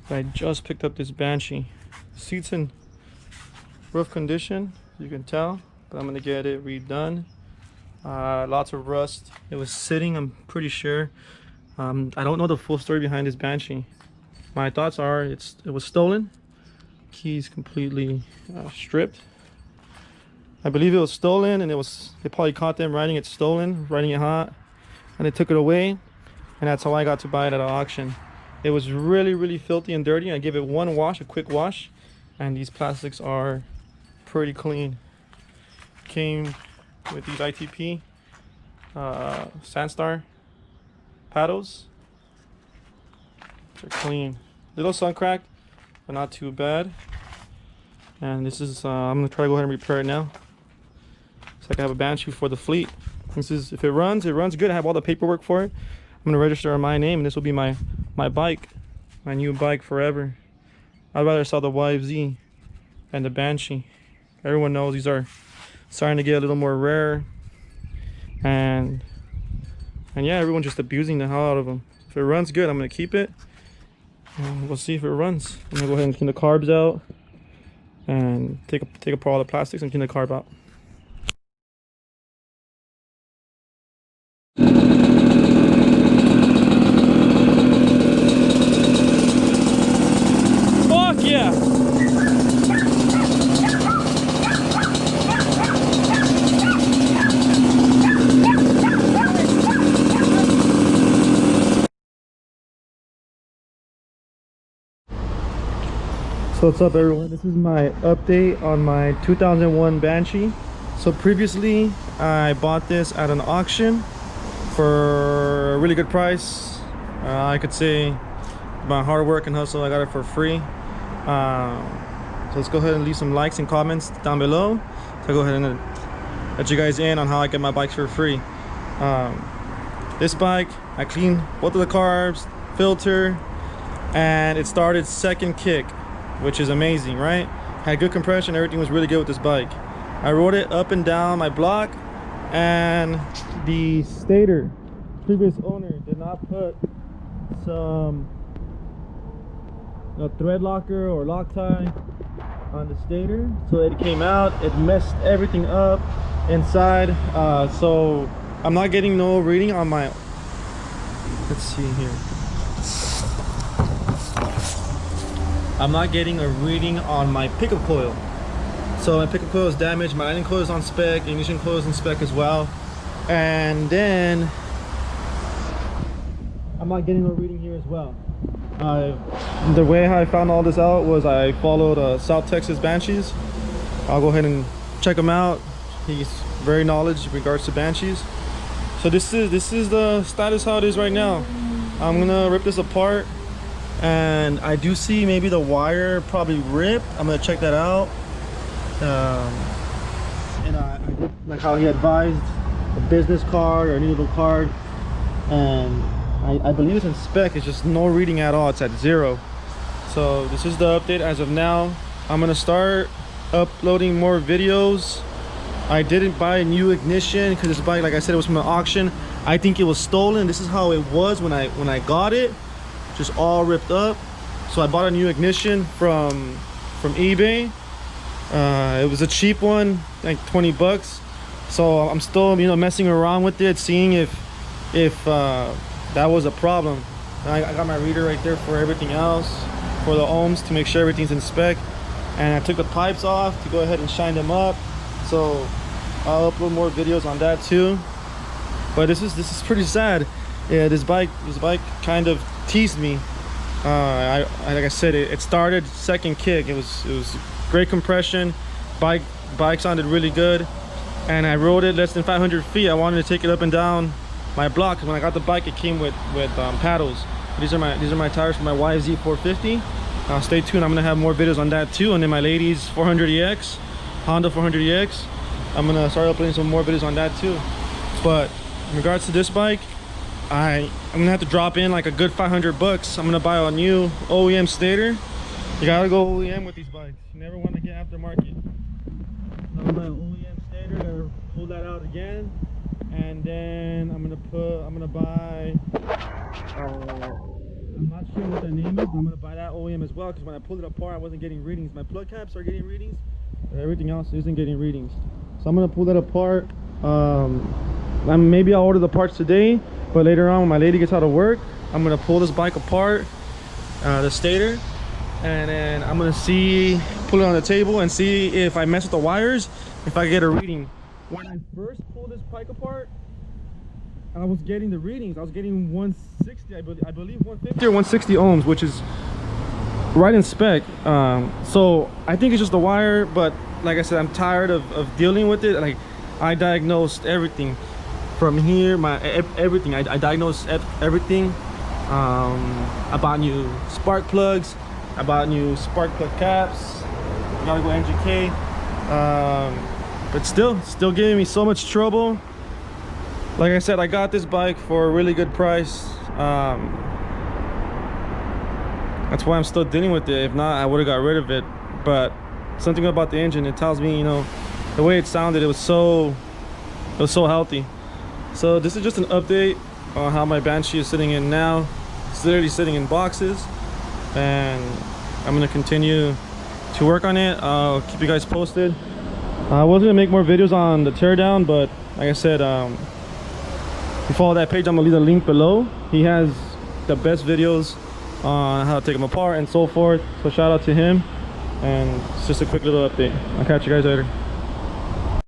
I just picked up this Banshee. Seats in rough condition, you can tell, but I'm gonna get it redone. Lots of rust. It was sitting, I'm pretty sure. I don't know the full story behind this Banshee. My thoughts are it was stolen. Keys completely stripped. I believe it was stolen, and they probably caught them riding it stolen, riding it hot, and they took it away, and that's how I got to buy it at an auction. It was really filthy and dirty. I gave it one wash, a quick wash, and these plastics are pretty clean. Came with these ITP Sandstar paddles. They're clean. Little sun cracked, but not too bad. And this is I'm gonna try to go ahead and repair it now, so I can have a Banshee for the fleet. This is, if it runs good. I have all the paperwork for it. I'm gonna register on my name, and this will be my bike, my new bike forever. I'd rather sell the YFZ and the Banshee. Everyone knows these are starting to get a little more rare, and yeah, everyone's just abusing the hell out of them. If it runs good, I'm gonna keep it, and we'll see if it runs. I'm gonna go ahead and clean the carbs out and take apart all the plastics and clean the carb out. Fuck yeah! So what's up, everyone? This is my update on my 2001 Banshee. So previously I bought this at an auction for a really good price. I could say my hard work and hustle, I got it for free. So let's go ahead and leave some likes and comments down below. So I'll go ahead and let you guys in on how I get my bikes for free. This bike, I cleaned both of the carbs, filter, and it started second kick, which is amazing, right? Had good compression, everything was really good with this bike. I rode it up and down my block, and the stator, previous owner, did not put some thread locker or Loctite on the stator, so it came out, it messed everything up inside. So I'm not getting no reading on my, let's see here, I'm not getting a reading on my pickup coil. So my pickup coil is damaged, my landing coil is on spec, the ignition coil is on spec as well. And then I'm not getting a reading here as well. The way I found all this out was I followed South Texas Banshees. I'll go ahead and check him out. He's very knowledgeable in regards to Banshees. So this is the status how it is right now. I'm gonna rip this apart, and I do see maybe the wire probably ripped. I'm gonna check that out. And I did like how he advised, a business card or any little card, and I believe it's in spec. It's just no reading at all. It's at 0. So this is the update as of now. I'm gonna start uploading more videos. I didn't buy a new ignition because this bike, like I said, it was from an auction. I think it was stolen. This is how it was when I got it, just all ripped up. So I bought a new ignition from eBay. It was a cheap one, like 20 bucks. So I'm still, messing around with it, seeing if that was a problem. I got my reader right there for everything else, for the ohms, to make sure everything's in spec. And I took the pipes off to go ahead and shine them up. So I'll upload more videos on that too. But this is pretty sad. Yeah, this bike kind of teased me. Like I said, it started second kick. It was great compression. Bike sounded really good, and I rode it less than 500 feet. I wanted to take it up and down my block. When I got the bike, it came with paddles. These are my tires for my YZ 450. Stay tuned. I'm gonna have more videos on that too. And then my ladies 400EX, Honda 400EX. I'm gonna start uploading some more videos on that too. But in regards to this bike, I'm gonna have to drop in like a good 500 bucks. I'm gonna buy a new OEM stator. You gotta go OEM with these bikes. You never want to get aftermarket. I'm gonna buy an OEM stator. Gotta pull that out again, and then I'm gonna buy I'm not sure what that name is, but I'm gonna buy that OEM as well, because when I pulled it apart I wasn't getting readings. My plug caps are getting readings, but everything else isn't getting readings. So I'm gonna pull that apart. Maybe I'll order the parts today, but later on when my lady gets out of work, I'm gonna pull this bike apart, the stator, and then I'm gonna pull it on the table and see if I mess with the wires, if I get a reading. When I first pulled this bike apart, I was getting the readings. I was getting 160, I believe 150 or 160 ohms, which is right in spec. So I think it's just the wire, but like I said, I'm tired of dealing with it. Like, I diagnosed everything from here, everything. I diagnosed everything. I bought new spark plugs, I bought new spark plug caps, gotta go NGK. But still giving me so much trouble. Like I said, I got this bike for a really good price. That's why I'm still dealing with it. If not, I would have got rid of it. But something about the engine, it tells me, you know, the way it sounded, it was so healthy. So this is just an update on how my Banshee is sitting in now. It's literally sitting in boxes, and I'm gonna continue to work on it. I'll keep you guys posted. I was gonna make more videos on the teardown, but like I said, if you follow that page, I'm gonna leave the link below. He has the best videos on how to take them apart and so forth. So shout out to him, and it's just a quick little update. I'll catch you guys later.